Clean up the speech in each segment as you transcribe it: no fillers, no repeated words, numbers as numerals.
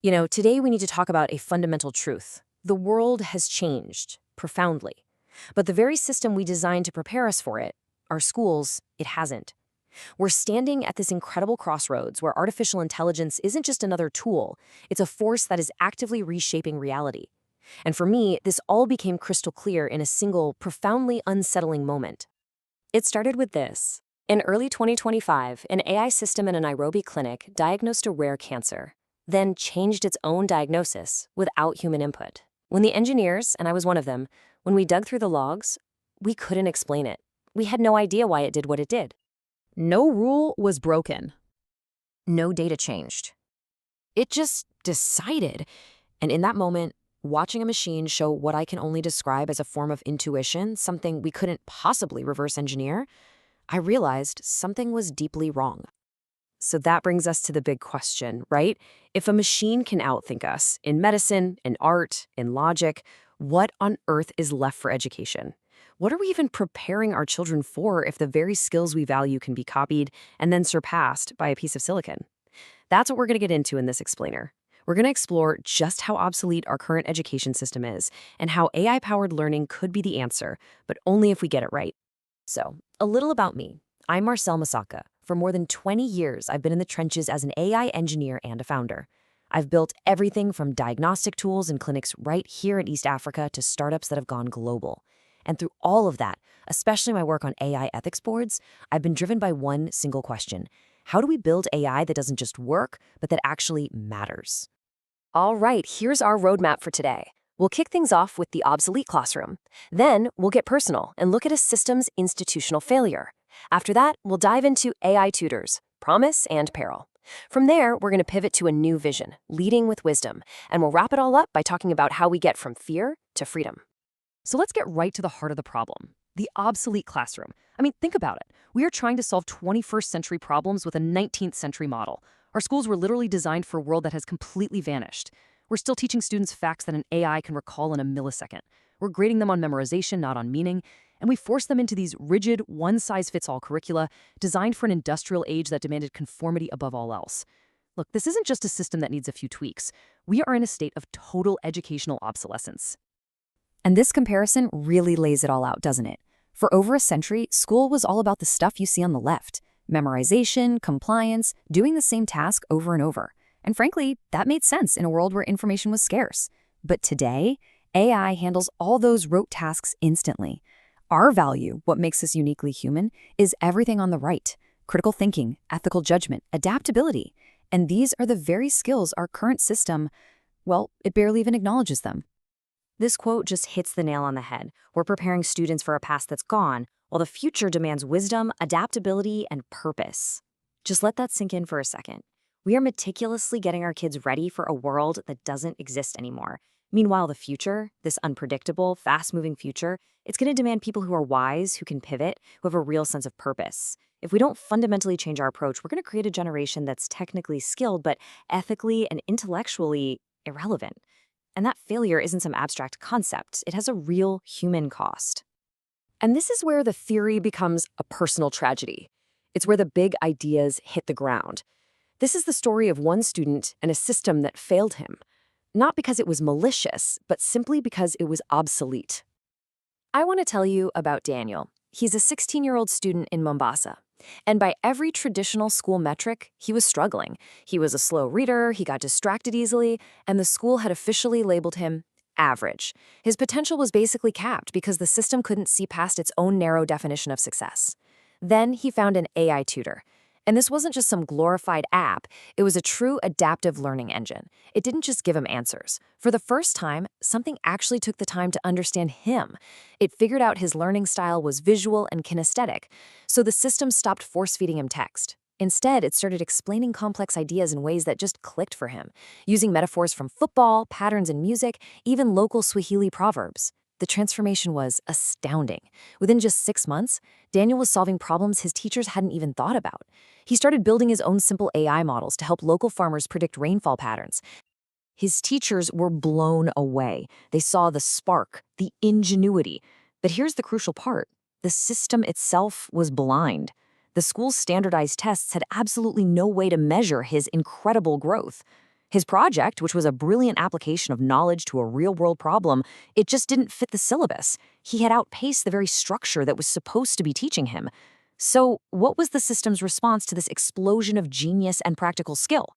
Today we need to talk about a fundamental truth. The world has changed profoundly, but the very system we designed to prepare us for it, our schools, it hasn't. We're standing at this incredible crossroads where artificial intelligence isn't just another tool, it's a force that is actively reshaping reality. And for me, this all became crystal clear in a single, profoundly unsettling moment. It started with this. In early 2025, an AI system in a Nairobi clinic diagnosed a rare cancer, then changed its own diagnosis without human input. When the engineers, and I was one of them, when we dug through the logs, we couldn't explain it. We had no idea why it did what it did. No rule was broken. No data changed. It just decided. And in that moment, watching a machine show what I can only describe as a form of intuition, something we couldn't possibly reverse engineer, I realized something was deeply wrong. So that brings us to the big question, right? If a machine can outthink us in medicine, in art, in logic, what on earth is left for education? What are we even preparing our children for if the very skills we value can be copied and then surpassed by a piece of silicon? That's what we're going to get into in this explainer. We're going to explore just how obsolete our current education system is and how AI-powered learning could be the answer, but only if we get it right. So, a little about me. I'm Marcel Masaga. For more than 20 years, I've been in the trenches as an AI engineer and a founder. I've built everything from diagnostic tools and clinics right here in East Africa to startups that have gone global. And through all of that, especially my work on AI ethics boards, I've been driven by one single question. How do we build AI that doesn't just work, but that actually matters? All right, here's our roadmap for today. We'll kick things off with the obsolete classroom. Then we'll get personal and look at a system's institutional failure. After that, we'll dive into AI tutors, promise and peril. From there, we're going to pivot to a new vision, leading with wisdom, and we'll wrap it all up by talking about how we get from fear to freedom. So let's get right to the heart of the problem, the obsolete classroom. Think about it. We are trying to solve 21st century problems with a 19th century model. Our schools were literally designed for a world that has completely vanished. We're still teaching students facts that an AI can recall in a millisecond. We're grading them on memorization, not on meaning, and we force them into these rigid, one-size-fits-all curricula designed for an industrial age that demanded conformity above all else. Look, this isn't just a system that needs a few tweaks. We are in a state of total educational obsolescence. And this comparison really lays it all out, doesn't it? For over a century, school was all about the stuff you see on the left. Memorization, compliance, doing the same task over and over. And frankly, that made sense in a world where information was scarce. But today, AI handles all those rote tasks instantly. Our value, what makes us uniquely human, is everything on the right. Critical thinking, ethical judgment, adaptability. And these are the very skills our current system, well, it barely even acknowledges them. This quote just hits the nail on the head. We're preparing students for a past that's gone, while the future demands wisdom, adaptability, and purpose. Just let that sink in for a second. We are meticulously getting our kids ready for a world that doesn't exist anymore. Meanwhile, the future, this unpredictable, fast-moving future, it's going to demand people who are wise, who can pivot, who have a real sense of purpose. If we don't fundamentally change our approach, we're going to create a generation that's technically skilled, but ethically and intellectually irrelevant. And that failure isn't some abstract concept. It has a real human cost. And this is where the theory becomes a personal tragedy. It's where the big ideas hit the ground. This is the story of one student and a system that failed him. Not because it was malicious, but simply because it was obsolete. I want to tell you about Daniel. He's a 16-year-old student in Mombasa. And by every traditional school metric, he was struggling. He was a slow reader, he got distracted easily, and the school had officially labeled him average. His potential was basically capped because the system couldn't see past its own narrow definition of success. Then he found an AI tutor. And this wasn't just some glorified app, it was a true adaptive learning engine. It didn't just give him answers. For the first time, something actually took the time to understand him. It figured out his learning style was visual and kinesthetic, so the system stopped force-feeding him text. Instead, it started explaining complex ideas in ways that just clicked for him, using metaphors from football, patterns in music, even local Swahili proverbs. The transformation was astounding. Within just 6 months, Daniel was solving problems his teachers hadn't even thought about. He started building his own simple AI models to help local farmers predict rainfall patterns. His teachers were blown away. They saw the spark, the ingenuity. But here's the crucial part. The system itself was blind. The school's standardized tests had absolutely no way to measure his incredible growth. His project, which was a brilliant application of knowledge to a real-world problem, it just didn't fit the syllabus. He had outpaced the very structure that was supposed to be teaching him. So, what was the system's response to this explosion of genius and practical skill?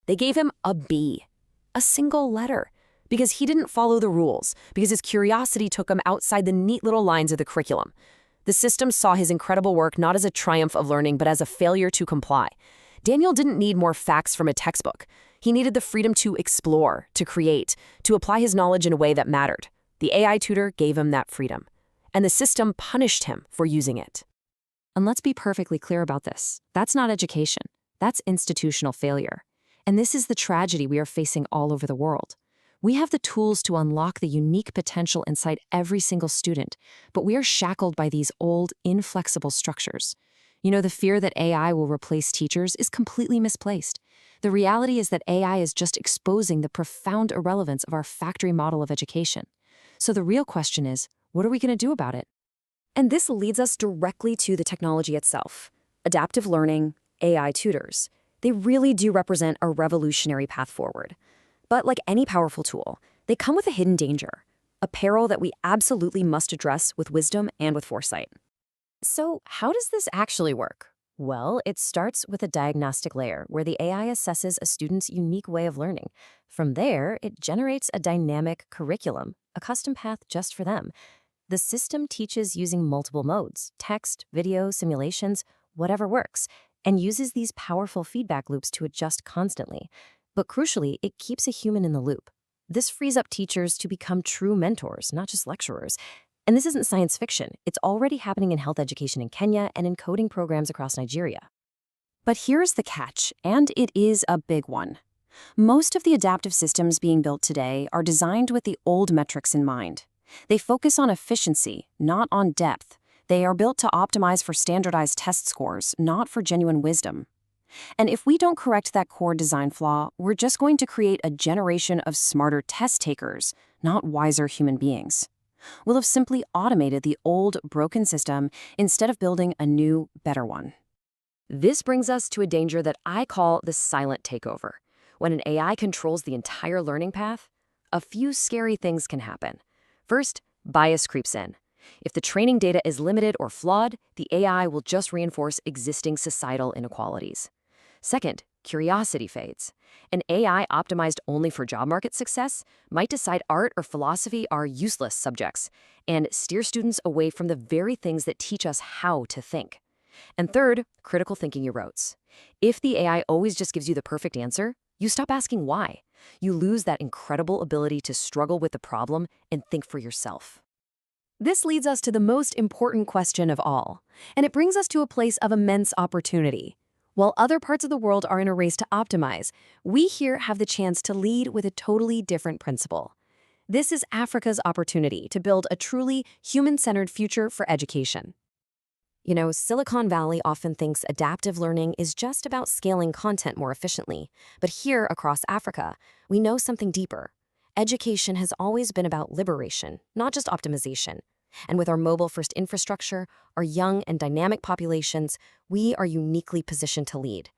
They gave him a B, a single letter, because he didn't follow the rules, because his curiosity took him outside the neat little lines of the curriculum. The system saw his incredible work not as a triumph of learning, but as a failure to comply. Daniel didn't need more facts from a textbook. He needed the freedom to explore, to create, to apply his knowledge in a way that mattered. The AI tutor gave him that freedom, and the system punished him for using it. And let's be perfectly clear about this. That's not education. That's institutional failure. And this is the tragedy we are facing all over the world. We have the tools to unlock the unique potential inside every single student, but we are shackled by these old, inflexible structures. The fear that AI will replace teachers is completely misplaced. The reality is that AI is just exposing the profound irrelevance of our factory model of education. So the real question is, what are we going to do about it? And this leads us directly to the technology itself. Adaptive learning, AI tutors. They really do represent a revolutionary path forward. But like any powerful tool, they come with a hidden danger, a peril that we absolutely must address with wisdom and with foresight. So how does this actually work? Well, it starts with a diagnostic layer where the AI assesses a student's unique way of learning. From there, it generates a dynamic curriculum, a custom path just for them. The system teaches using multiple modes, text, video, simulations, whatever works, and uses these powerful feedback loops to adjust constantly. But crucially, it keeps a human in the loop. This frees up teachers to become true mentors, not just lecturers. And this isn't science fiction. It's already happening in health education in Kenya and in coding programs across Nigeria. But here's the catch, and it is a big one. Most of the adaptive systems being built today are designed with the old metrics in mind. They focus on efficiency, not on depth. They are built to optimize for standardized test scores, not for genuine wisdom. And if we don't correct that core design flaw, we're just going to create a generation of smarter test takers, not wiser human beings. We'll have simply automated the old, broken system instead of building a new, better one. This brings us to a danger that I call the silent takeover. When an AI controls the entire learning path, a few scary things can happen. First, bias creeps in. If the training data is limited or flawed, the AI will just reinforce existing societal inequalities. Second, curiosity fades. An AI optimized only for job market success might decide art or philosophy are useless subjects and steer students away from the very things that teach us how to think. And third, critical thinking erodes. If the AI always just gives you the perfect answer, you stop asking why. You lose that incredible ability to struggle with the problem and think for yourself. This leads us to the most important question of all, and it brings us to a place of immense opportunity. While other parts of the world are in a race to optimize, we here have the chance to lead with a totally different principle. This is Africa's opportunity to build a truly human-centered future for education. Silicon Valley often thinks adaptive learning is just about scaling content more efficiently. But here across Africa, we know something deeper. Education has always been about liberation, not just optimization. And with our mobile-first infrastructure, our young and dynamic populations, we are uniquely positioned to lead.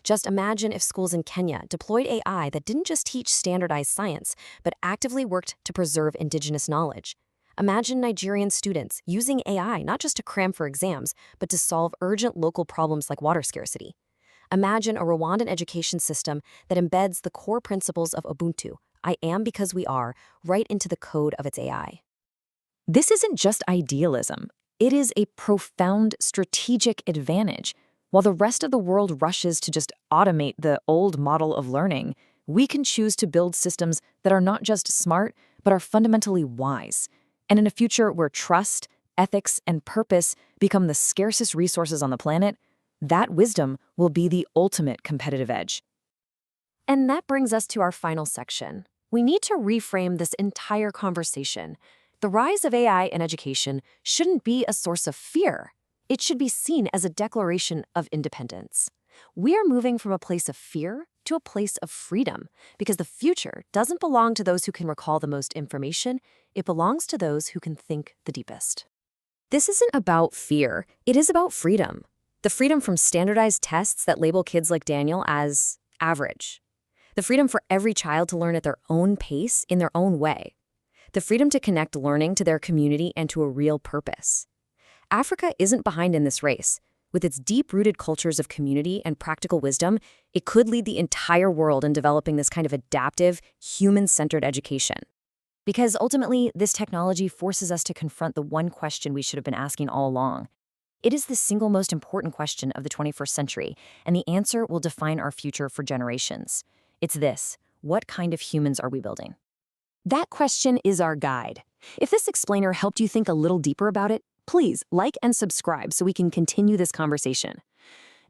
Just imagine if schools in Kenya deployed AI that didn't just teach standardized science, but actively worked to preserve indigenous knowledge. Imagine Nigerian students using AI not just to cram for exams, but to solve urgent local problems like water scarcity. Imagine a Rwandan education system that embeds the core principles of Ubuntu, I am because we are, right into the code of its AI. This isn't just idealism. It is a profound strategic advantage. While the rest of the world rushes to just automate the old model of learning, we can choose to build systems that are not just smart, but are fundamentally wise. And in a future where trust, ethics, and purpose become the scarcest resources on the planet, that wisdom will be the ultimate competitive edge. And that brings us to our final section. We need to reframe this entire conversation. The rise of AI in education shouldn't be a source of fear. It should be seen as a declaration of independence. We are moving from a place of fear to a place of freedom, because the future doesn't belong to those who can recall the most information. It belongs to those who can think the deepest. This isn't about fear. It is about freedom. The freedom from standardized tests that label kids like Daniel as average. The freedom for every child to learn at their own pace in their own way. The freedom to connect learning to their community and to a real purpose. Africa isn't behind in this race. With its deep-rooted cultures of community and practical wisdom, it could lead the entire world in developing this kind of adaptive, human-centered education. Because ultimately, this technology forces us to confront the one question we should have been asking all along. It is the single most important question of the 21st century, and the answer will define our future for generations. It's this: what kind of humans are we building? That question is our guide. If this explainer helped you think a little deeper about it, please like and subscribe so we can continue this conversation.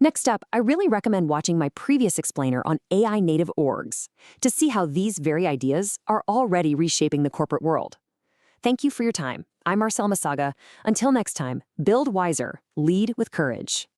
Next up, I really recommend watching my previous explainer on AI native orgs to see how these very ideas are already reshaping the corporate world. Thank you for your time. I'm Marcel Masaga. Until next time, build wiser, lead with courage.